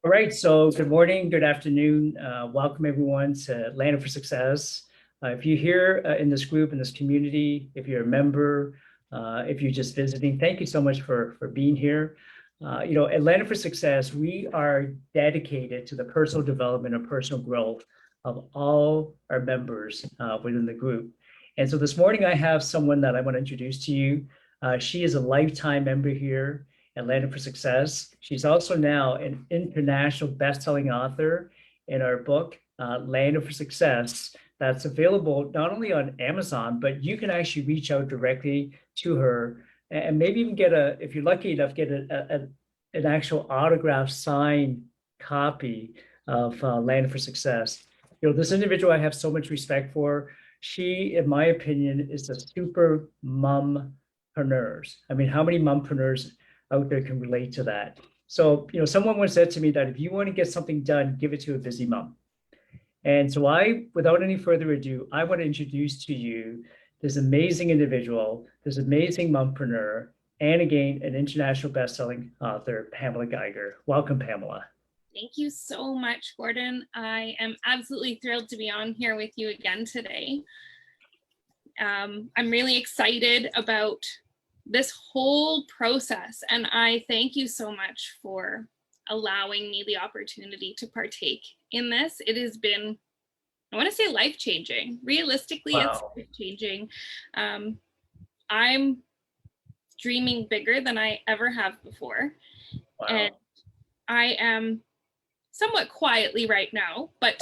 All right, so good morning, good afternoon. Welcome everyone to Land for Success. If you're here in this group, in this community, if you're a member, if you're just visiting, thank you so much for being here. At Land for Success, we are dedicated to the personal development and personal growth of all our members within the group. And so this morning I have someone that I want to introduce to you. She is a lifetime member here and Land for Success. She's also now an international best-selling author in our book, Land for Success, that's available not only on Amazon, but you can actually reach out directly to her and maybe even get if you're lucky enough, get an actual autograph signed copy of Land for Success. This individual I have so much respect for. She, in my opinion, is a super mompreneurs. I mean, how many mompreneurs out there can relate to that? So, someone once said to me that if you want to get something done, give it to a busy mom. And so without any further ado, I want to introduce to you this amazing individual, this amazing mompreneur, and again, an international best-selling author, Pamela Geiger. Welcome, Pamela. Thank you so much, Gordon. I am absolutely thrilled to be on here with you again today. I'm really excited about this whole process, and I thank you so much for allowing me the opportunity to partake in this. It has been, I want to say, life-changing. Realistically, wow. It's life-changing. I'm dreaming bigger than I ever have before. Wow. And I am somewhat quietly right now, but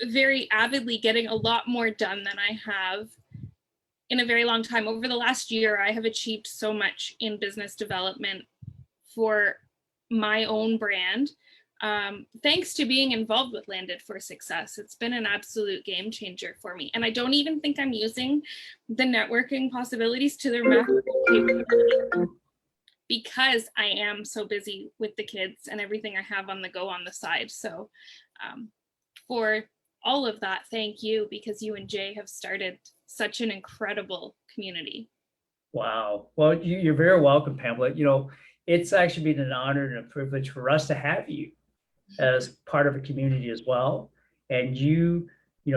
very avidly getting a lot more done than I have in a very long time. Over the last year, I have achieved so much in business development for my own brand, thanks to being involved with Landed for Success. It's been an absolute game changer for me. And I don't even think I'm using the networking possibilities to their maximum capability, because I am so busy with the kids and everything I have on the go on the side. So for all of that, thank you, because you and Jay have started such an incredible community. Wow. Well, you're very welcome, Pamela. It's actually been an honor and a privilege for us to have you as part of a community as well. And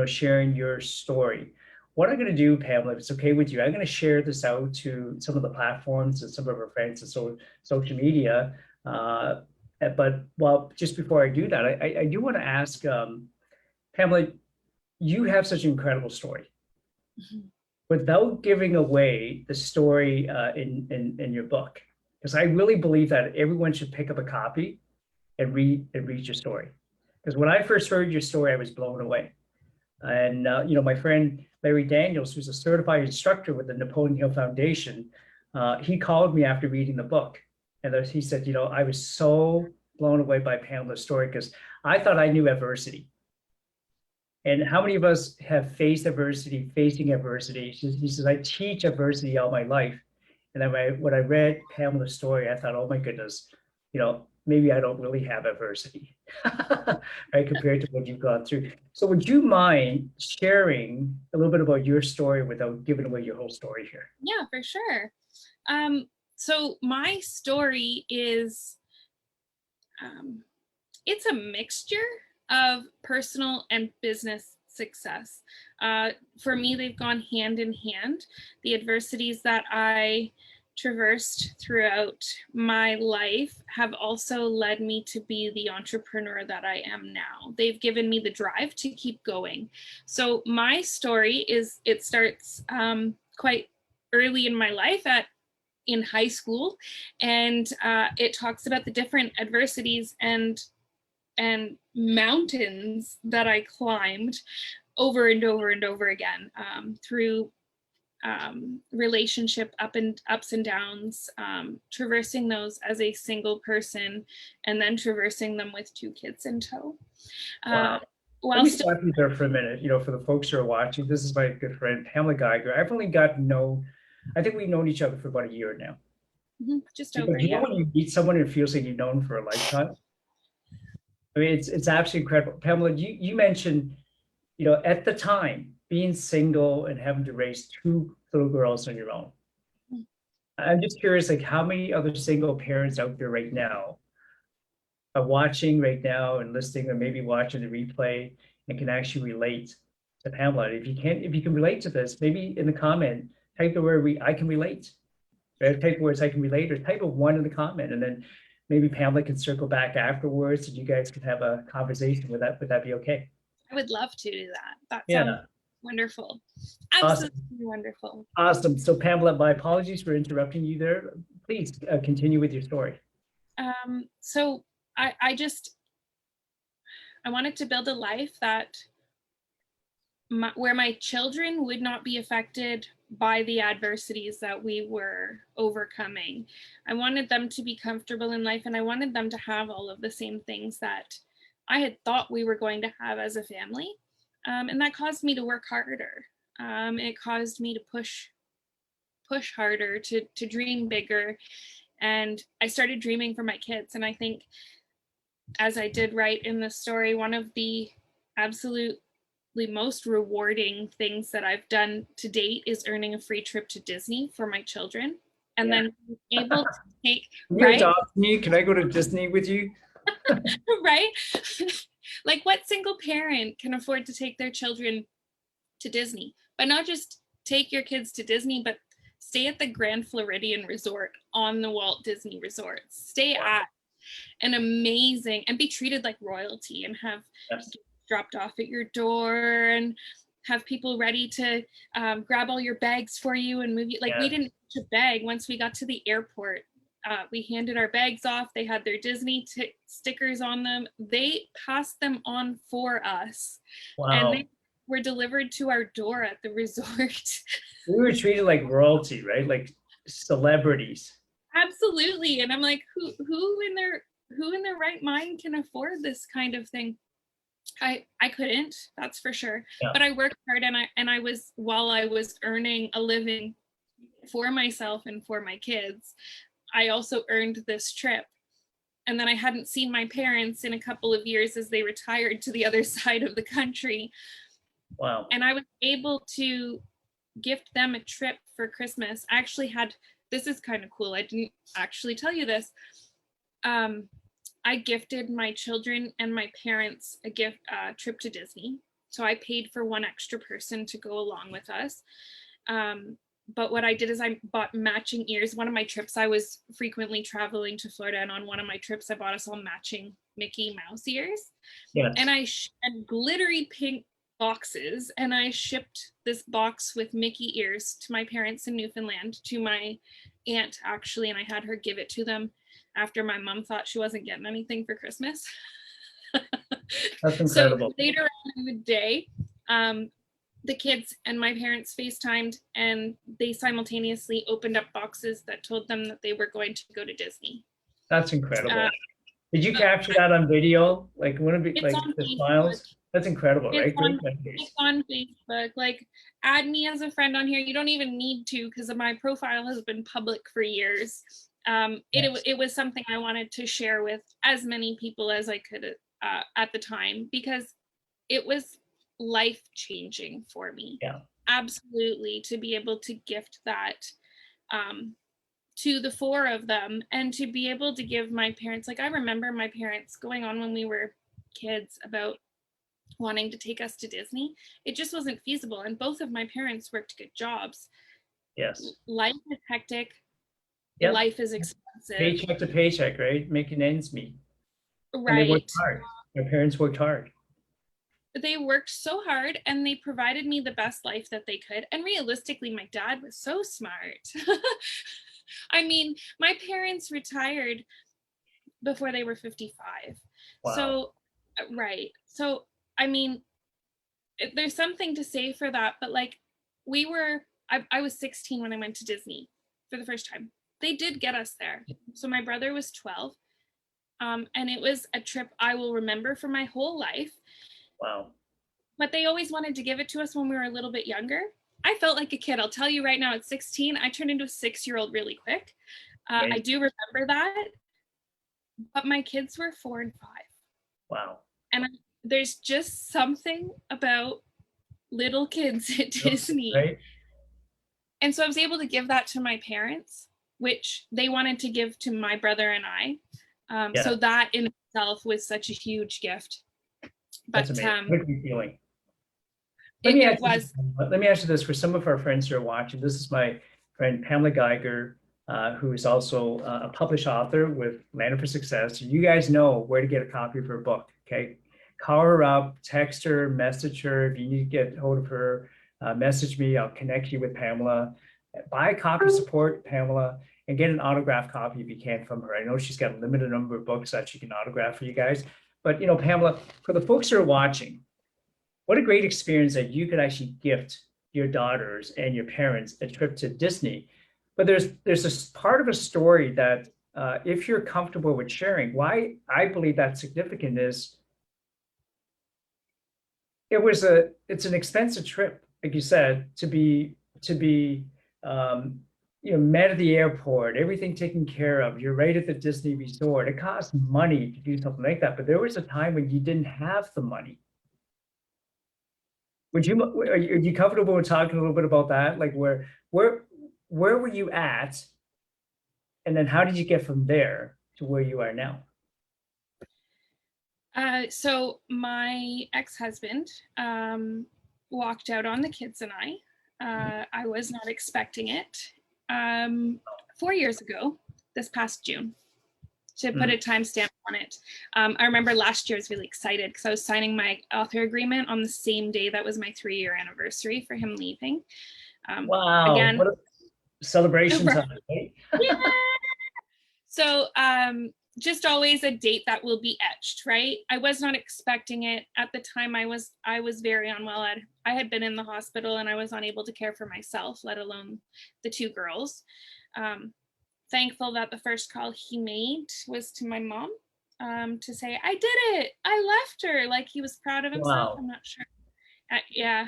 sharing your story. What I'm going to do, Pamela, if it's okay with you, I'm going to share this out to some of the platforms and some of our friends and social media. But just before I do that, I do want to ask, Pamela, you have such an incredible story. Mm-hmm. Without giving away the story in your book, because I really believe that everyone should pick up a copy and read your story. Because when I first heard your story, I was blown away. And my friend Larry Daniels, who's a certified instructor with the Napoleon Hill Foundation, he called me after reading the book, and he said, I was so blown away by Pamela's story because I thought I knew adversity. And how many of us have faced adversity, facing adversity? He says, I teach adversity all my life. And then when I read Pamela's story, I thought, oh my goodness, maybe I don't really have adversity, right, compared to what you've gone through. So would you mind sharing a little bit about your story without giving away your whole story here? Yeah, for sure. So my story is, it's a mixture of personal and business success. For me, they've gone hand in hand. The adversities that I traversed throughout my life have also led me to be the entrepreneur that I am now. They've given me the drive to keep going. So my story it starts quite early in my life in high school, and it talks about the different adversities and mountains that I climbed over and over and over again through relationship ups and downs, traversing those as a single person, and then traversing them with 2 kids in tow. Wow. Let me stop you there for a minute. For the folks who are watching, this is my good friend Pamela Geiger. I've only got to know, I think we've known each other for about a year now. Mm-hmm. Just over. You know when you meet someone who feels like you've known them for a lifetime? I mean, it's absolutely incredible. Pamela, you mentioned, at the time, being single and having to raise 2 little girls on your own. I'm just curious, like, how many other single parents out there right now are watching right now and listening, or maybe watching the replay and can actually relate to Pamela. If you can relate to this, maybe in the comment, type the word I can relate. Right? Type the words I can relate, or type a one in the comment, and then maybe Pamela can circle back afterwards and you guys can have a conversation. Would that be okay? I would love to do that. That sounds Yeah. wonderful. Awesome. Absolutely wonderful. Awesome. So Pamela, my apologies for interrupting you there. Please continue with your story. So I wanted to build a life that where my children would not be affected by the adversities that we were overcoming. I wanted them to be comfortable in life, and I wanted them to have all of the same things that I had thought we were going to have as a family. And that caused me to work harder. It caused me to push harder, to dream bigger. And I started dreaming for my kids. And I think, as I did write in the story, one of the absolutely most rewarding things that I've done to date is earning a free trip to Disney for my children. And then being able to take, Can you adopt me? Can I go to Disney with you? Right? Like, what single parent can afford to take their children to Disney? But not just take your kids to Disney, but stay at the Grand Floridian Resort on the Walt Disney Resort. Stay at an amazing, and be treated like royalty, and have dropped off at your door, and have people ready to grab all your bags for you and move you. Like, we didn't need to beg once we got to the airport. We handed our bags off. They had their Disney stickers on them. They passed them on for us. Wow. And they were delivered to our door at the resort. We were treated like royalty, right? Like celebrities. Absolutely. And I'm like, who in their right mind can afford this kind of thing? I couldn't, that's for sure. But I worked hard, and I was, while I was earning a living for myself and for my kids, I also earned this trip. And then I hadn't seen my parents in a couple of years as they retired to the other side of the country. Wow. And I was able to gift them a trip for Christmas. I actually had, this is kind of cool, I didn't actually tell you this. I gifted my children and my parents a trip to Disney. So I paid for one extra person to go along with us. But what I did is I bought matching ears. One of my trips, I was frequently traveling to Florida, and on one of my trips, I bought us all matching Mickey Mouse ears. Yes. And I had glittery pink boxes, and I shipped this box with Mickey ears to my parents in Newfoundland, to my aunt actually, and I had her give it to them after my mom thought she wasn't getting anything for Christmas. That's incredible. So later on in the day, the kids and my parents FaceTimed, and they simultaneously opened up boxes that told them that they were going to go to Disney. That's incredible. Did you capture that on video? Like, wouldn't it be like the smiles? That's incredible, right? It's on Facebook. Like, add me as a friend on here. You don't even need to, because my profile has been public for years. It was something I wanted to share with as many people as I could at the time, because it was life-changing for me. Absolutely, to be able to gift that to the four of them, and to be able to give my parents, like, I remember my parents going on when we were kids about wanting to take us to Disney. It just wasn't feasible, and both of my parents worked good jobs. Yes. Life is hectic. Life is expensive. Paycheck to paycheck, right? Making ends meet. Right. And they worked hard. My parents worked hard. They worked so hard, and they provided me the best life that they could. And realistically, my dad was so smart. I mean, my parents retired before they were 55. Wow. So, right. So, I mean, there's something to say for that, but like, I was 16 when I went to Disney for the first time. They did get us there. So my brother was 12. And it was a trip I will remember for my whole life. Wow. But they always wanted to give it to us when we were a little bit younger. I felt like a kid. I'll tell you right now, at 16, I turned into a 6-year-old really quick. I do remember that. But my kids were 4 and 5. Wow. And there's just something about little kids at Disney. Right. And so I was able to give that to my parents, which they wanted to give to my brother and I. Yeah. So that in itself was such a huge gift. That's But amazing. What a great feeling. it was. Let me ask you this for some of our friends who are watching. This is my friend Pamela Geiger, who is also a published author with Land for Success. You guys know where to get a copy of her book. Okay, call her up, text her, message her. If you need to get hold of her, message me. I'll connect you with Pamela. Buy a copy, support Pamela, and get an autographed copy if you can from her. I know she's got a limited number of books that she can autograph for you guys. But Pamela, for the folks who are watching, what a great experience that you could actually gift your daughters and your parents a trip to Disney. But there's this part of a story that if you're comfortable with sharing, why I believe that's significant is it's an expensive trip, like you said, to be met at the airport, everything taken care of. You're right at the Disney resort. It costs money to do something like that. But there was a time when you didn't have the money. Are you comfortable with talking a little bit about that? Like where were you at? And then how did you get from there to where you are now? So my ex-husband walked out on the kids and I was not expecting it. 4 years ago, this past June, to put a timestamp on it. I remember last year I was really excited because I was signing my author agreement on the same day that was my 3-year anniversary for him leaving. Wow, again, what a celebration time, right? Yeah. So just always a date that will be etched, right? I was not expecting it. At the time I was very unwell. I had been in the hospital and I was unable to care for myself, let alone the 2 girls. Thankful that the first call he made was to my mom to say, I did it. I left her. Like he was proud of himself. Wow. I'm not sure. Yeah.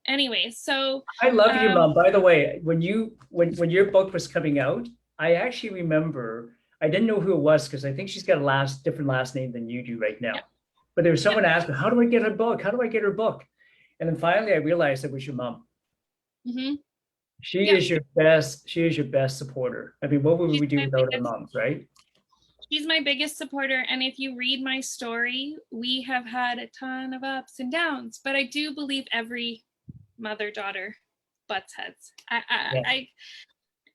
Anyway, so I love you, Mom. By the way, when your book was coming out, I actually remember I didn't know who it was because I think she's got a different last name than you do right now. Yeah. But there was someone asking, how do I get her book? How do I get her book? And then finally I realized it was your mom. Mm-hmm. She is your best supporter. I mean, what would we do without our moms, right? She's my biggest supporter. And if you read my story, we have had a ton of ups and downs, but I do believe every mother-daughter butts heads.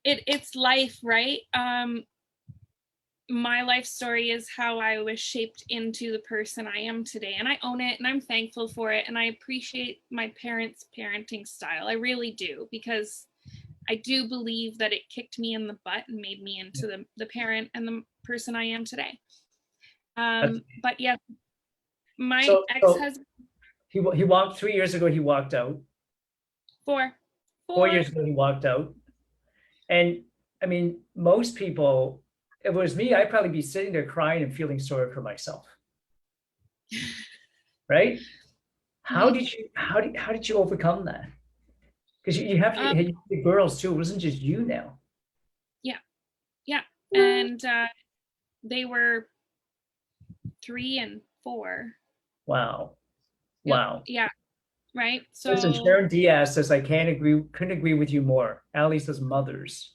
It's life, right? My life story is how I was shaped into the person I am today, and I own it and I'm thankful for it, and I appreciate my parents' parenting style. I really do, because I do believe that it kicked me in the butt and made me into the parent and the person I am today. But yeah, my ex-husband, he walked 3 years ago, he walked out. 4 years ago he walked out. And I mean, most people, if it was me, I'd probably be sitting there crying and feeling sorry for myself. Right? How did you overcome that? Because you have the girls too. It wasn't just you now. Yeah. And they were 3 and 4. Wow. Yeah. Right. So listen, Sharon Diaz says, couldn't agree with you more. Ali says mothers.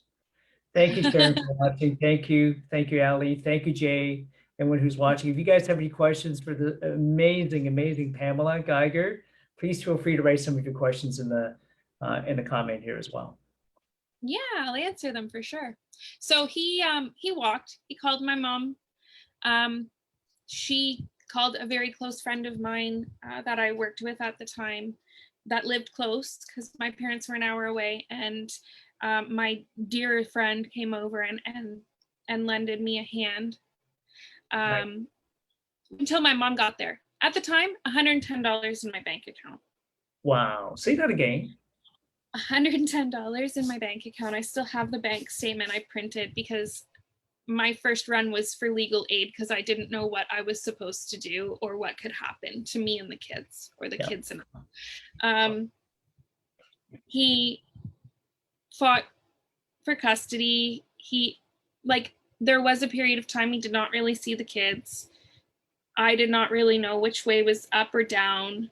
Thank you, Sharon, for watching. Thank you, Ali. Thank you, Jay. Anyone who's watching. If you guys have any questions for the amazing Pamela Geiger, please feel free to write some of your questions in the comment here as well. Yeah, I'll answer them for sure. So he walked. He called my mom. She called a very close friend of mine that I worked with at the time that lived close, because my parents were an hour away, and my dear friend came over and lended me a hand until my mom got there. At the time, $110 in my bank account. Wow. Say that again. $110 in my bank account. I still have the bank statement I printed because my first run was for legal aid because I didn't know what I was supposed to do or what could happen to me and the kids, or the kids and he fought for custody. There was a period of time he did not really see the kids. I did not really know which way was up or down.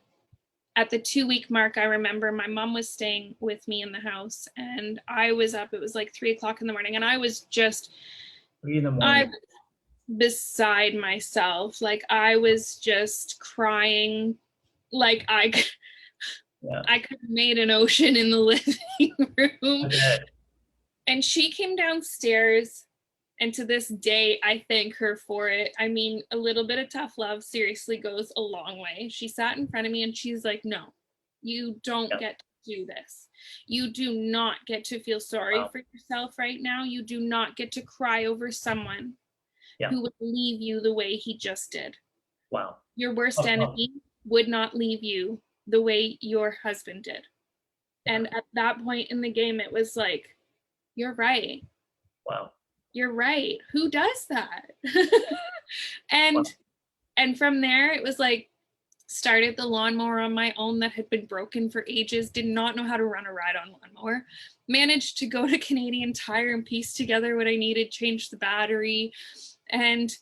At the 2-week mark, I remember my mom was staying with me in the house and I was up. It was like 3 o'clock in the morning, and I was just, 3 in the morning. beside myself. Like I was just crying. Like Yeah. I could have made an ocean in the living room. I bet. And she came downstairs, and to this day, I thank her for it. I mean, a little bit of tough love seriously goes a long way. She sat in front of me and she's like, no, you don't Yeah. get to do this. You do not get to feel sorry Wow. for yourself right now. You do not get to cry over someone Yeah. who would leave you the way he just did. Wow. Your worst enemy would not leave you the way your husband did. Yeah. And at that point in the game, it was like, you're right. Wow. You're right. Who does that? and Wow. and from there, it was like, started the lawnmower on my own that had been broken for ages, did not know how to run a ride-on lawnmower, managed to go to Canadian Tire and piece together what I needed, change the battery, and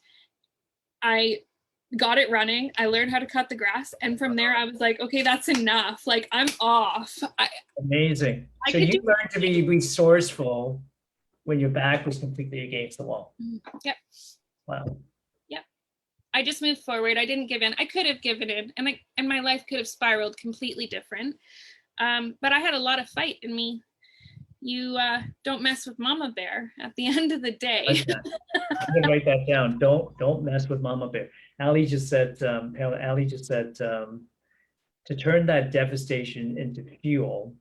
I got it running. I learned how to cut the grass, and from there I was like, okay, that's enough. Like I'm off. Amazing. I So could you do learned to be resourceful when your back was completely against the wall. Yep. Wow. Yep. I just moved forward. I didn't give in. I could have given in, and my life could have spiraled completely different. But I had a lot of fight in me. You don't mess with Mama Bear at the end of the day. I'm gonna write that down. Don't mess with Mama Bear. Ali just said, Ali just said, to turn that devastation into fuel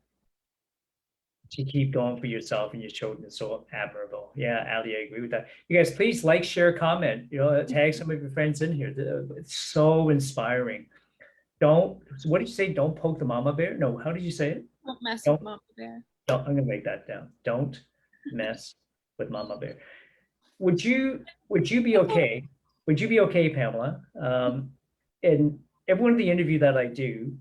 to keep going for yourself and your children is so admirable. Yeah, Ali, I agree with that. You guys, please like, share, comment. Tag some of your friends in here. It's so inspiring. What did you say? Don't poke the Mama Bear? No, how did you say it? Don't mess with Mama Bear. I'm gonna write that down. Don't mess with Mama Bear. Would you be okay? Would you be okay, Pamela? In every one of the interview that I do,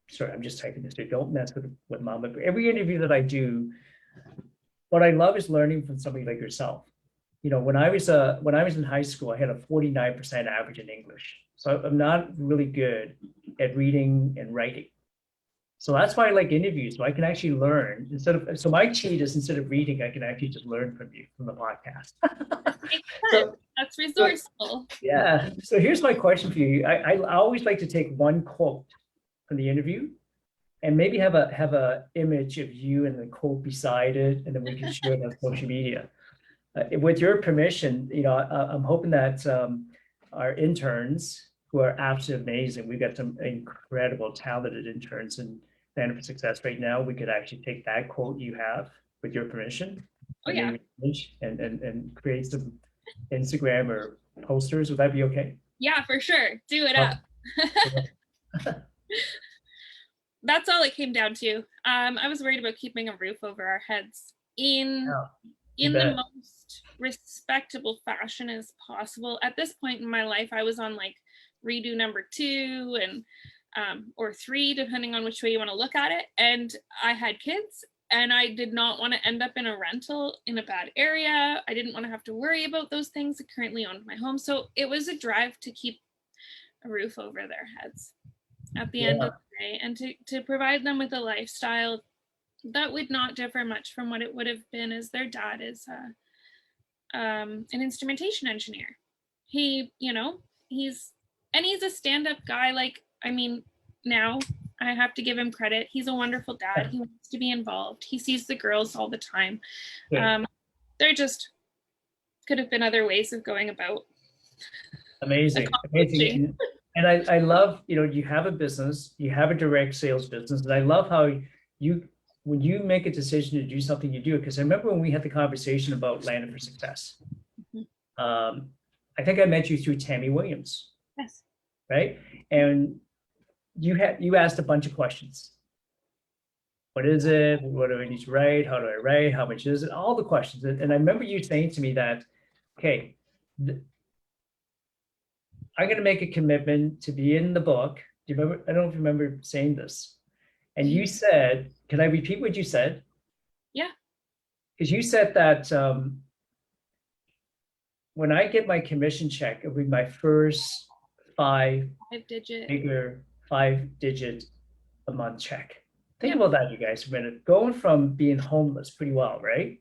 sorry, I'm just typing this through. Don't mess with Mama Bear. Every interview that I do, what I love is learning from somebody like yourself. When I was in high school, I had a 49% average in English, so I'm not really good at reading and writing. So that's why I like interviews, so I can actually learn so my cheat is instead of reading, I can actually just learn from you from the podcast. That's resourceful. Yeah. So here's my question for you. I always like to take one quote from the interview and maybe have a image of you and the quote beside it, and then we can share it on social media. With your permission, I'm hoping that our interns, who are absolutely amazing, we've got some incredible, talented interns in Plan for Success right now. We could actually take that quote you have, with your permission, and create some Instagram or posters. Would that be okay? Yeah, for sure. Do it up. That's all it came down to. I was worried about keeping a roof over our heads in the most respectable fashion as possible. At this point in my life, I was on like redo number 2 and or 3, depending on which way you want to look at it. And I had kids, and I did not want to end up in a rental in a bad area. I didn't want to have to worry about those things. I currently owned my home. So it was a drive to keep a roof over their heads at the end of the day, and to provide them with a lifestyle that would not differ much from what it would have been, as their dad is an instrumentation engineer. He's a stand-up guy. Like, I mean, now I have to give him credit. He's a wonderful dad. He wants to be involved. He sees the girls all the time. There just could have been other ways of going about. Amazing. And I love, you have a business, you have a direct sales business, and I love how when you make a decision to do something, you do it. Because I remember when we had the conversation about Landed for Success. I think I met you through Tammy Williams. Yes. Right? And you asked a bunch of questions. What is it? What do I need to write? How do I write? How much is it? All the questions. And I remember you saying to me that, okay, I'm going to make a commitment to be in the book. Do you remember? I don't know if you remember saying this. And you said, can I repeat what you said? Yeah. Because you said that when I get my commission check, it'll be my first 5-digit a month check. Think about that, you guys, for a minute. Going from being homeless pretty well, right?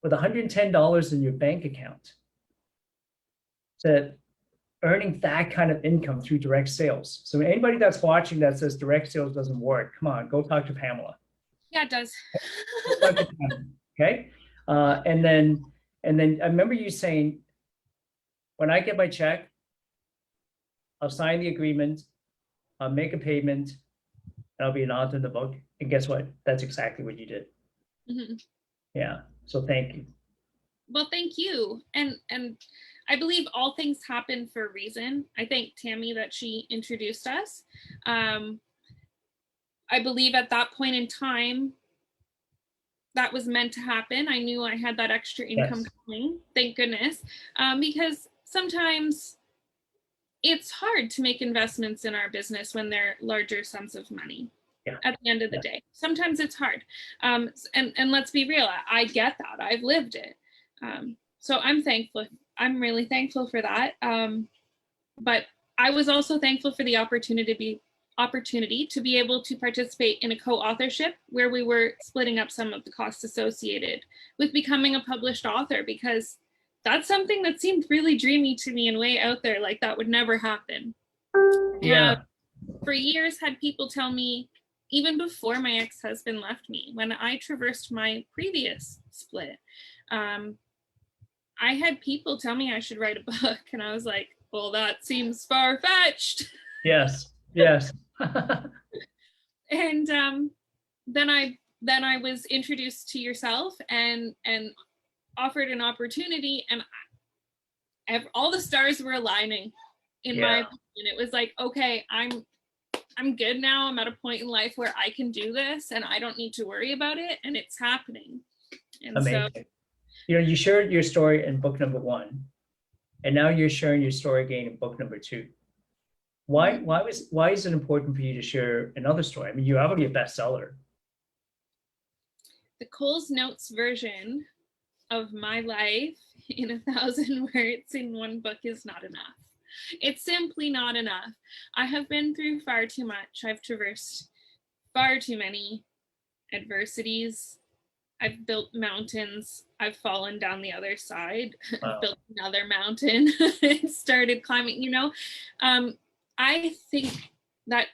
With $110 in your bank account to earning that kind of income through direct sales. So anybody that's watching that says direct sales doesn't work, come on, go talk to Pamela. Yeah, it does. Okay. And then I remember you saying, when I get my check, I'll sign the agreement, I'll make a payment, and I'll be an author in the book. And guess what? That's exactly what you did. Mhm. Yeah. So thank you. Well, thank you. And I believe all things happen for a reason. I thank Tammy that she introduced us. I believe at that point in time, that was meant to happen. I knew I had that extra income Yes. coming, thank goodness, because sometimes it's hard to make investments in our business when they're larger sums of money. Yeah. At the end of the day, sometimes it's hard, and let's be real. I get that. I've lived it, so I'm thankful. I'm really thankful for that. But I was also thankful for the opportunity to be able to participate in a co-authorship where we were splitting up some of the costs associated with becoming a published author, because that's something that seemed really dreamy to me and way out there, like that would never happen. Yeah. For years had people tell me, even before my ex-husband left me, when I traversed my previous split, I had people tell me I should write a book, and I was like, well, that seems far-fetched. Yes. Yes. And then I was introduced to yourself and offered an opportunity, and all the stars were aligning in my opinion. It was like, okay, I'm good now. I'm at a point in life where I can do this and I don't need to worry about it, and it's happening. And Amazing. so, You shared your story in book number 1, and now you're sharing your story again in book number 2. Why is it important for you to share another story? I mean, you're already a bestseller. the Cole's Notes version of my life in 1,000 words in one book is not enough. It's simply not enough. I have been through far too much. I've traversed far too many adversities. I've built mountains. I've fallen down the other side. Wow. I've built another mountain and started climbing, I think that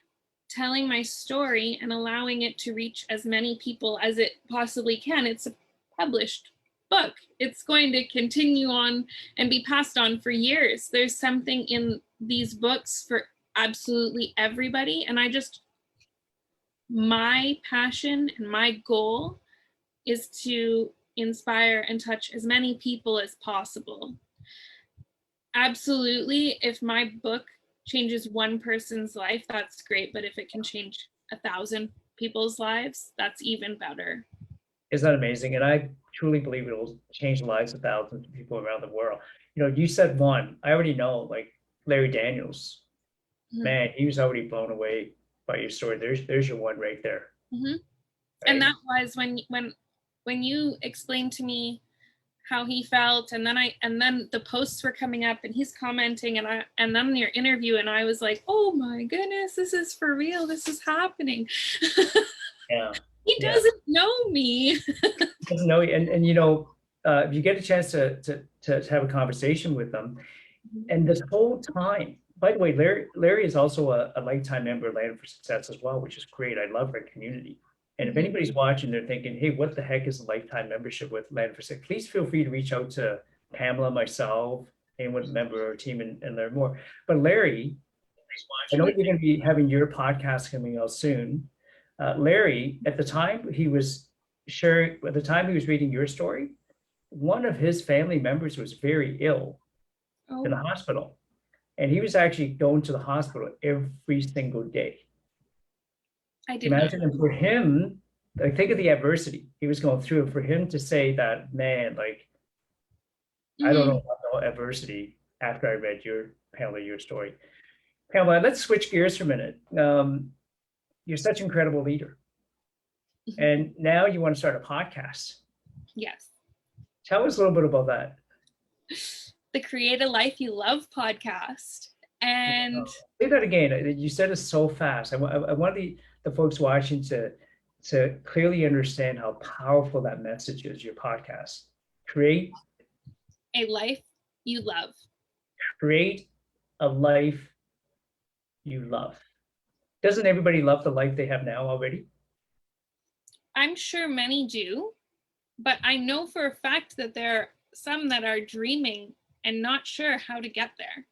telling my story and allowing it to reach as many people as it possibly can, it's a published book. It's going to continue on and be passed on for years. There's something in these books for absolutely everybody. And my passion and my goal is to inspire and touch as many people as possible. Absolutely, if my book changes one person's life, that's great. But if it can change 1,000 people's lives, that's even better. Isn't that amazing? And I truly believe it will change the lives of thousands of people around the world. You said one. I already know, like Larry Daniels. Mm-hmm. Man, he was already blown away by your story. There's your one right there. Mm-hmm. Right? And that was when you explained to me how he felt, and then the posts were coming up and he's commenting, and then your interview, and I was like, oh my goodness, this is for real. This is happening. Yeah. He doesn't know me. Doesn't know, and if you get a chance to have a conversation with them, and this whole time, by the way, Larry is also a lifetime member of Land for Success as well, which is great. I love our community. And if anybody's watching, they're thinking, hey, what the heck is a lifetime membership with Land for Success? Please feel free to reach out to Pamela, myself, anyone member of our team, and learn more. But Larry, I know you're going to be having your podcast coming out soon. Larry, at the time he was reading your story, one of his family members was very ill in the hospital. And he was actually going to the hospital every single day. I did Imagine, not. and for him, like, think of the adversity he was going through. For him to say that, man, like, I don't know about adversity after I read your story. Pamela, let's switch gears for a minute. You're such an incredible leader. And now you want to start a podcast. Yes. Tell us a little bit about that. The Create a Life You Love podcast. And say that again. You said it so fast. I want the folks watching to clearly understand how powerful that message is, your podcast. Create a life you love. create a life you love. Doesn't everybody love the life they have now already? I'm sure many do, but I know for a fact that there are some that are dreaming and not sure how to get there.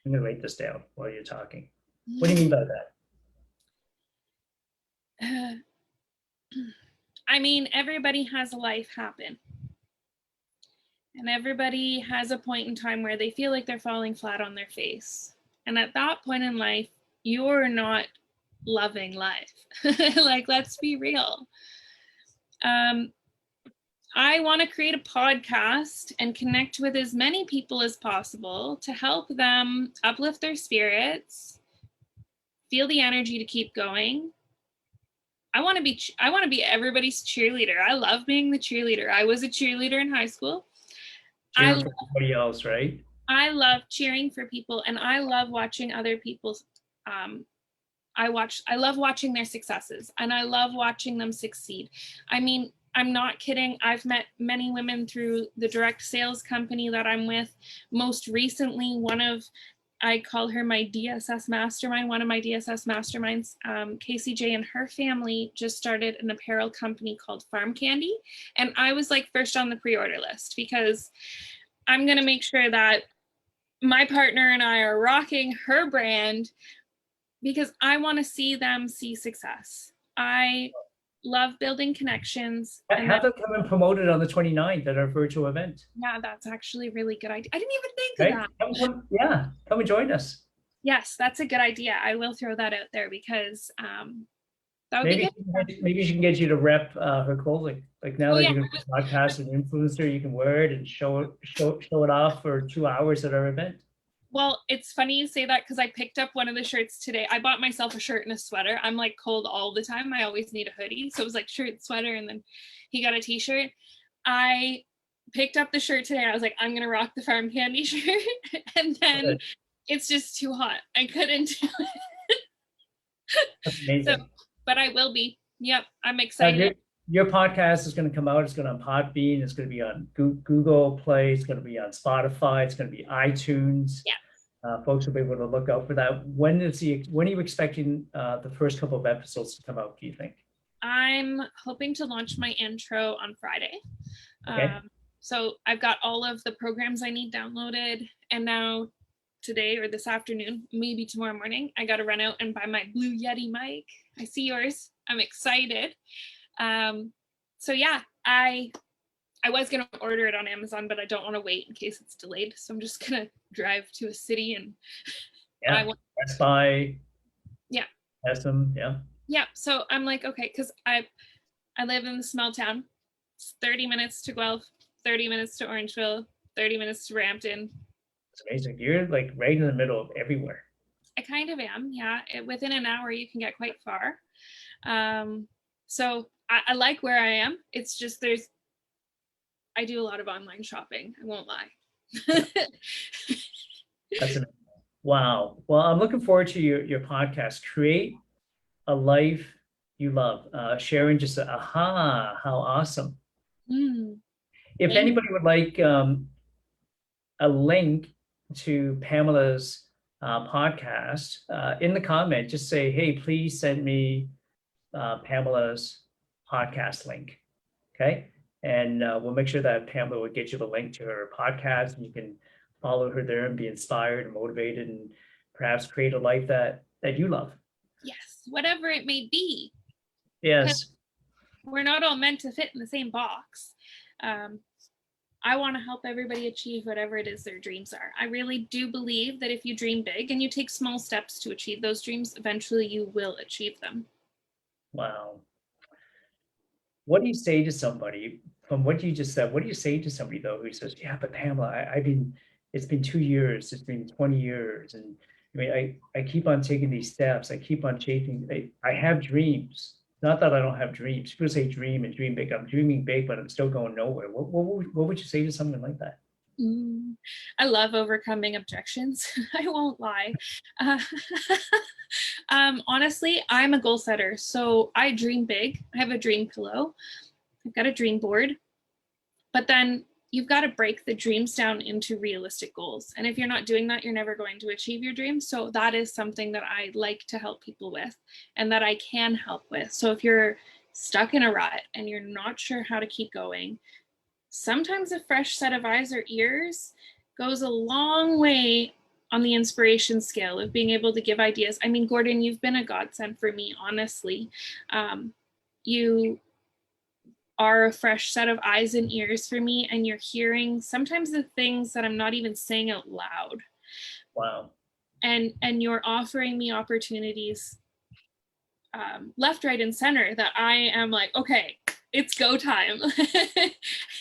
I'm going to write this down while you're talking. What do you mean by that? I mean, everybody has a life happen. And everybody has a point in time where they feel like they're falling flat on their face. And at that point in life, you're not loving life. Like, let's be real. I want to create a podcast and connect with as many people as possible to help them uplift their spirits, feel the energy to keep going. I want to be everybody's cheerleader. I love being the cheerleader. I was a cheerleader in high school. Cheering for everybody else, right? I love cheering for people, and I love watching other people's I love watching their successes, and I love watching them succeed. I mean, I'm not kidding. I've met many women through the direct sales company that I'm with. Most recently, I call her my DSS mastermind, one of my DSS masterminds, Casey J and her family just started an apparel company called Farm Candy. And I was like first on the pre-order list because I'm going to make sure that my partner and I are rocking her brand because I want to see them see success. I love building connections. Have them come and promote it on the 29th at our virtual event. Yeah, that's actually a really good idea. I didn't even think of that. Come and join us. Yes, that's a good idea. I will throw that out there because that would maybe be good. Maybe she can get you to rep her clothing. Like now that you're going to podcast and influencer, you can wear it and show it off for 2 hours at our event. Well, it's funny you say that because I picked up one of the shirts today. I bought myself a shirt and a sweater. I'm like cold all the time. I always need a hoodie. So it was like shirt, sweater, and then he got a t-shirt. I picked up the shirt today. I was like, I'm going to rock the Farm Candy shirt. And then it's just too hot. I couldn't do it. That's amazing. So, but I will be. Yep. I'm excited. Your podcast is going to come out. It's going to be on Podbean. It's going to be on Google Play. It's going to be on Spotify. It's going to be iTunes. Yeah. Folks will be able to look out for that. When are you expecting the first couple of episodes to come out, do you think? I'm hoping to launch my intro on Friday. Okay. So I've got all of the programs I need downloaded. And now today or this afternoon, maybe tomorrow morning, I got to run out and buy my Blue Yeti mic. I see yours. I'm excited. So yeah, I was going to order it on Amazon, but I don't want to wait in case it's delayed. So I'm just going to drive to a city and Best Buy. Yeah. SM, yeah. Yeah. So I'm like, okay, because I live in the small town. It's 30 minutes to Guelph, 30 minutes to Orangeville, 30 minutes to Brampton. It's amazing. You're like right in the middle of everywhere. I kind of am. Yeah. Within an hour, you can get quite far. So I like where I am. It's just I do a lot of online shopping. I won't lie. That's amazing. Wow. Well, I'm looking forward to your podcast. Create a life you love. Sharon just said, aha, how awesome. If anybody would like a link to Pamela's podcast, in the comment, just say, hey, please send me Pamela's podcast link. Okay. And we'll make sure that Pamela will get you the link to her podcast, and you can follow her there and be inspired and motivated and perhaps create a life that you love. Yes, whatever it may be. Yes. We're not all meant to fit in the same box. I want to help everybody achieve whatever it is their dreams are. I really do believe that if you dream big and you take small steps to achieve those dreams, eventually you will achieve them. Wow. What do you say to somebody from what you just said? What do you say to somebody though who says, yeah, but Pamela, it's been 2 years, it's been 20 years. And I mean, I keep on taking these steps. I keep on chasing. I have dreams. Not that I don't have dreams. People say dream and dream big. I'm dreaming big, but I'm still going nowhere. What would you say to someone like that? I love overcoming objections. I won't lie. Honestly, I'm a goal setter. So I dream big. I have a dream pillow. I've got a dream board. But then you've got to break the dreams down into realistic goals. And if you're not doing that, you're never going to achieve your dreams. So that is something that I like to help people with and that I can help with. So if you're stuck in a rut and you're not sure how to keep going, sometimes a fresh set of eyes or ears goes a long way on the inspiration scale of being able to give ideas. I mean, Gordon, you've been a godsend for me, honestly. You are a fresh set of eyes and ears for me, and you're hearing sometimes the things that I'm not even saying out loud. Wow. And you're offering me opportunities left, right, and center that I am like, okay, it's go time.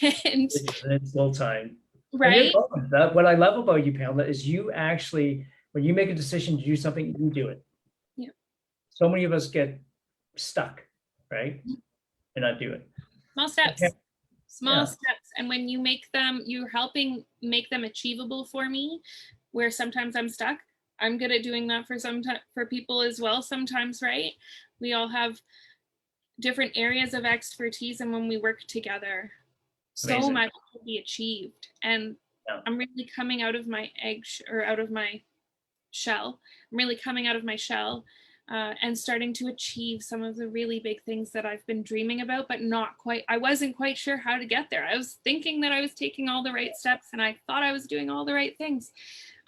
And It's full time. right. That what I love about you, Pamela, is you actually, when you make a decision to do something, you do it. Yeah. So many of us get stuck, right? And not do it. Small steps. Okay. Small steps. And when you make them, you're helping make them achievable for me, where sometimes I'm stuck. I'm good at doing that for people as well sometimes, right? We all have different areas of expertise, and when we work together, so much will be achieved. And I'm really coming out of my out of my shell. I'm really coming out of my shell and starting to achieve some of the really big things that I've been dreaming about, but not quite. I wasn't quite sure how to get there. I was thinking that I was taking all the right steps and I thought I was doing all the right things.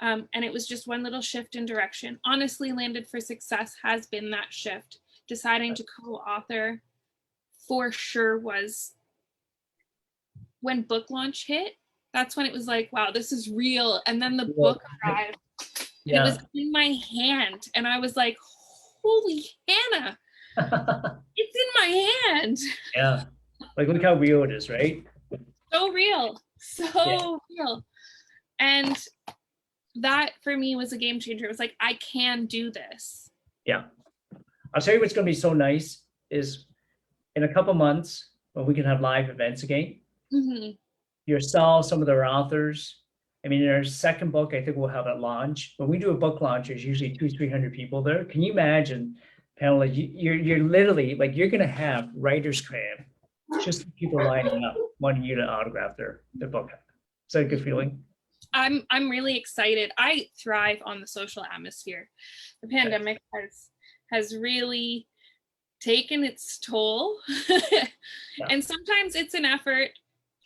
And it was just one little shift in direction. Honestly, Landed for Success has been that shift. Deciding to co-author for sure was when book launch hit. That's when it was like, wow, this is real. And then the book arrived. It was in my hand. And I was like, holy Hannah, it's in my hand. Yeah. Like, look how real it is, right? So real. So real. And that for me was a game changer. It was like, I can do this. Yeah. I'll tell you what's going to be so nice is in a couple months when we can have live events again. Mm-hmm. Yourself, some of their authors. I mean, in our second book, I think we'll have it launch. When we do a book launch, there's usually 200-300 people there. Can you imagine, Pamela? You're literally like you're going to have writers' cram, just people lining up wanting you to autograph their book. Is that a good feeling? I'm really excited. I thrive on the social atmosphere. The pandemic has really taken its toll. And sometimes it's an effort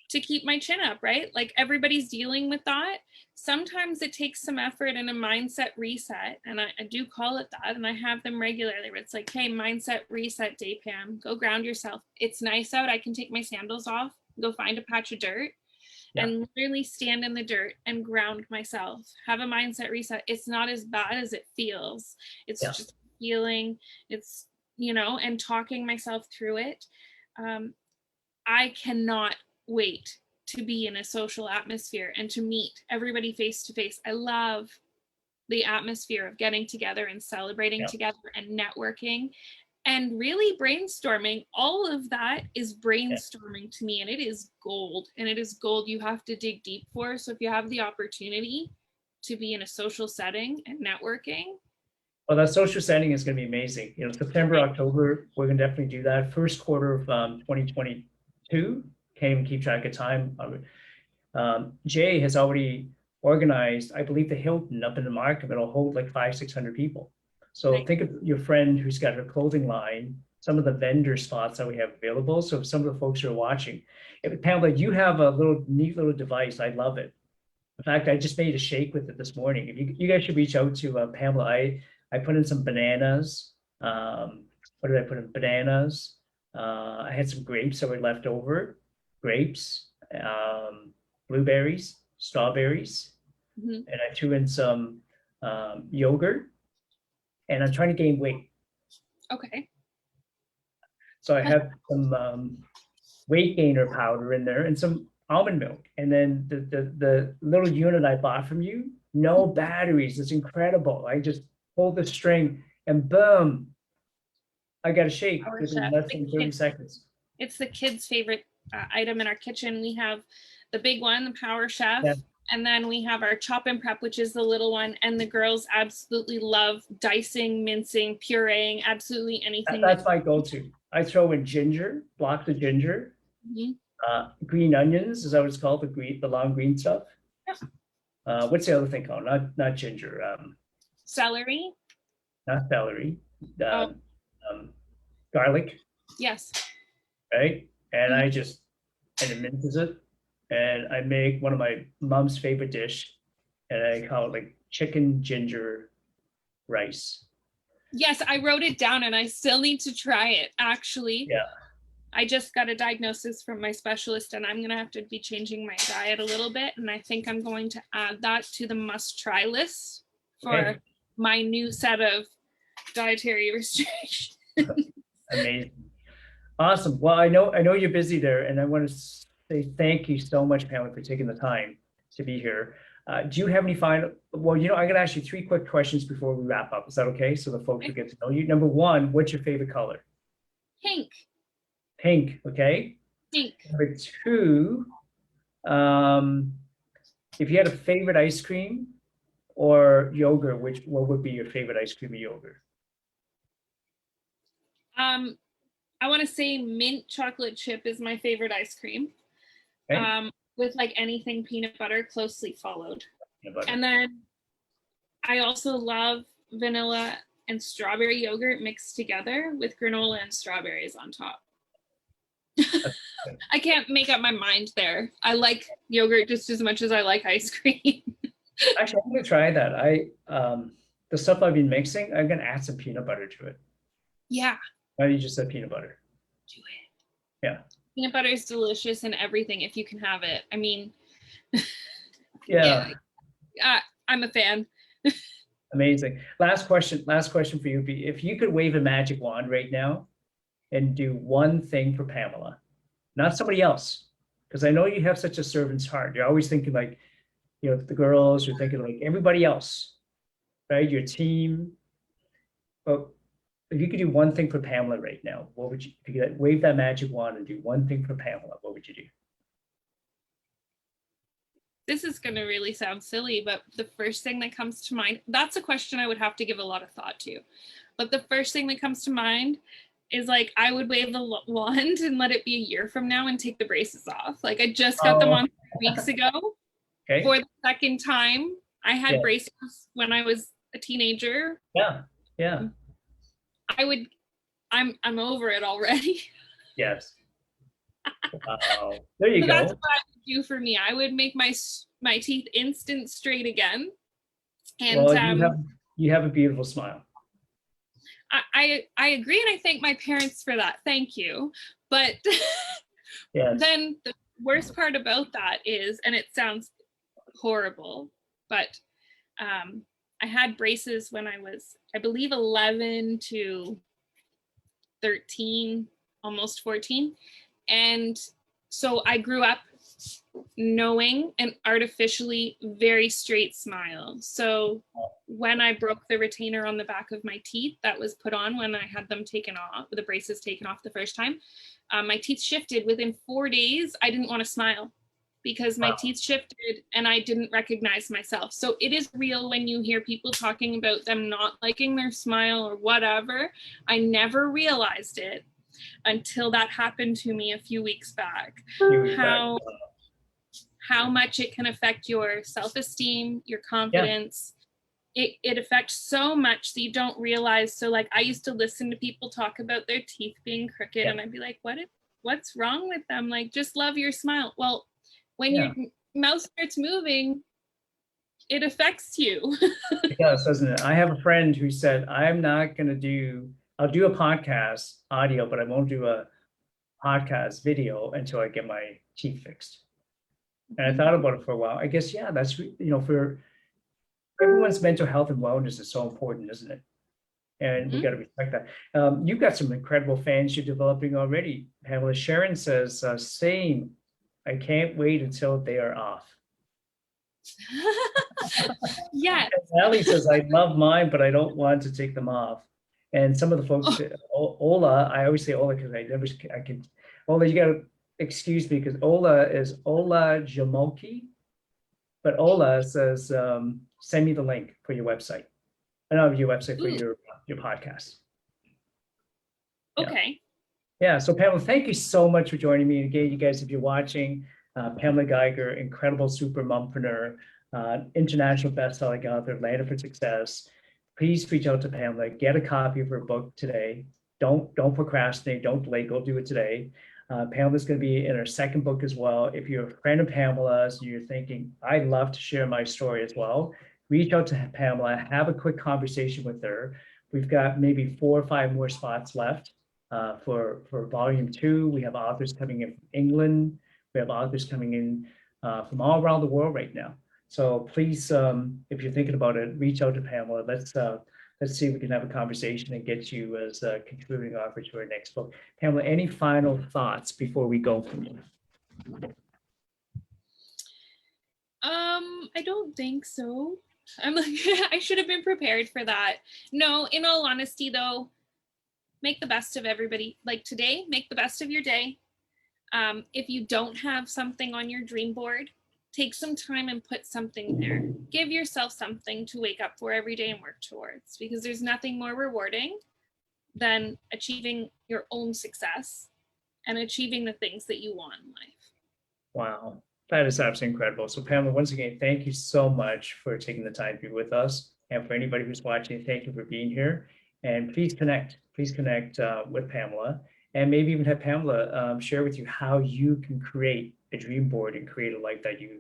to keep my chin up, right? Like everybody's dealing with that. Sometimes it takes some effort and a mindset reset. And I do call it that. And I have them regularly where it's like, hey, mindset reset day, Pam, go ground yourself. It's nice out. I can take my sandals off, go find a patch of dirt and literally stand in the dirt and ground myself. Have a mindset reset. It's not as bad as it feels. It's just feeling, it's, and talking myself through it. I cannot wait to be in a social atmosphere and to meet everybody face to face. I love the atmosphere of getting together and celebrating together and networking and really brainstorming. All of that is brainstorming to me, and it is gold. And it is gold you have to dig deep for. So if you have the opportunity to be in a social setting and networking. Well, that social setting is going to be amazing. September, October, we're going to definitely do that. First quarter of 2022. Can't even keep track of time. Jay has already organized, I believe, the Hilton up in the market. It'll hold like 500-600 people. So think of your friend who's got her clothing line, some of the vendor spots that we have available. So if some of the folks who are watching, Pamela, you have a neat little device. I love it. In fact, I just made a shake with it this morning. If you guys should reach out to Pamela. I put in some bananas. What did I put in? Bananas. I had some grapes that were left over. Grapes, blueberries, strawberries, and I threw in some yogurt, and I'm trying to gain weight. Okay. So I have some weight gainer powder in there and some almond milk. And then the little unit I bought from you, no batteries. It's incredible. I just pull the string and boom, I got a shake within less than 30 seconds. It's the kids' favorite item in our kitchen. We have the big one, the Power Chef, and then we have our Chop and Prep, which is the little one, and the girls absolutely love dicing, mincing, pureeing, absolutely anything. That's my go-to. I throw in ginger, blocks of ginger, Green onions, is that what it's called? The long green stuff. Yeah. What's the other thing called? Not ginger. Celery. Not celery. Oh, Um, garlic, yes. right? And Mhm. it minces it, and I make one of my mom's favorite dish, and I call it like chicken ginger rice. Yes, I wrote it down and I still need to try it. Actually, Yeah. I just got a diagnosis from my specialist and I'm going to have to be changing my diet a little bit. And I think I'm going to add that to the must try list for Okay. my new set of dietary restrictions. Amazing. Awesome. Well, I know you're busy there, and I want to say thank you so much, Pamela, for taking the time to be here. Do you have any final? Well, I'm going to ask you three quick questions before we wrap up. Is that okay? So the folks will get to know you. Number one, what's your favorite color? Pink. Pink. Okay. Pink. Number two, um, if you had a favorite ice cream or yogurt, what would be your favorite ice cream or yogurt? I want to say mint chocolate chip is my favorite ice cream. Okay. With like anything peanut butter closely followed. Peanut butter. And then I also love vanilla and strawberry yogurt mixed together with granola and strawberries on top. I can't make up my mind there. I like yogurt just as much as I like ice cream. Actually, I'm gonna try that. The stuff I've been mixing, I'm gonna add some peanut butter to it. Yeah, Why do you just said peanut butter? do it. Yeah. Peanut butter is delicious and everything if you can have it. I mean, Yeah. I'm a fan. Amazing. Last question for you. If you could wave a magic wand right now and do one thing for Pamela, not somebody else, because I know you have such a servant's heart. You're always thinking like, the girls, you're thinking like everybody else, right? Your team. But if you could do one thing for Pamela right now, what would you, if you could wave that magic wand and do one thing for Pamela, what would you do? This is going to really sound silly, but the first thing that comes to mind, that's a question I would have to give a lot of thought to. But the first thing that comes to mind is like, I would wave the wand and let it be a year from now and take the braces off. Like I just got them on 3 weeks ago for the second time. I had braces when I was a teenager. Yeah. Yeah. I'm over it already. Yes. Wow. There you So go. that's what I would do for me. I would make my teeth instant straight again. And well, you have a beautiful smile. I agree, and I thank my parents for that. Thank you. But Yes. then the worst part about that is, and it sounds horrible, but I had braces when I was, I believe, 11 to 13, almost 14. And so I grew up knowing an artificially very straight smile. So when I broke the retainer on the back of my teeth that was put on when I had them taken off, the braces taken off the first time, my teeth shifted. Within 4 days, I didn't want to smile because my teeth shifted and I didn't recognize myself. So it is real when you hear people talking about them not liking their smile or whatever. I never realized it until that happened to me a few weeks back. How much it can affect your self-esteem, your confidence. Yeah. It affects so much that you don't realize. So like I used to listen to people talk about their teeth being crooked and I'd be like, what's wrong with them? Like, just love your smile. Well, when your mouth starts moving, it affects you. It does, doesn't it? I have a friend who said, I'll do a podcast audio, but I won't do a podcast video until I get my teeth fixed. And I thought about it for a while. I guess, that's, for everyone's mental health and wellness is so important, isn't it? And we got to respect that. You've got some incredible fans you're developing already. Pamela Sharon says, same. I can't wait until they are off. Yeah. Allie says, I love mine, but I don't want to take them off. And some of the folks, Ola, I always say Ola because Ola, you got to excuse me because Ola is Ola Jamoki. But Ola says, send me the link for your website. I don't have your website for your podcast. Okay. Yeah, so Pamela, thank you so much for joining me. And again, you guys, if you're watching, Pamela Geiger, incredible super mompreneur, international best-selling author, Landed for Success. Please reach out to Pamela. Get a copy of her book today. Don't procrastinate. Don't delay. Go do it today. Pamela's going to be in her second book as well. If you're a friend of Pamela's and you're thinking, I'd love to share my story as well, reach out to Pamela. Have a quick conversation with her. We've got maybe 4 or 5 more spots left for volume 2. We have authors coming in from England. We have authors coming in from all around the world right now. So please, if you're thinking about it, reach out to Pamela. Let's see if we can have a conversation and get you as a contributing author to our next book. Pamela, any final thoughts before we go from you? I don't think so. I'm like, I should have been prepared for that. No, in all honesty, though, make the best of everybody. Like today, make the best of your day. If you don't have something on your dream board, take some time and put something there. Give yourself something to wake up for every day and work towards, because there's nothing more rewarding than achieving your own success and achieving the things that you want in life. Wow, that is absolutely incredible. So Pamela, once again, thank you so much for taking the time to be with us. And for anybody who's watching, thank you for being here. And please connect with Pamela, and maybe even have Pamela share with you how you can create a dream board and create a life that you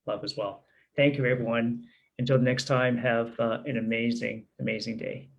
love as well. Thank you, everyone. Until next time, have an amazing, amazing day.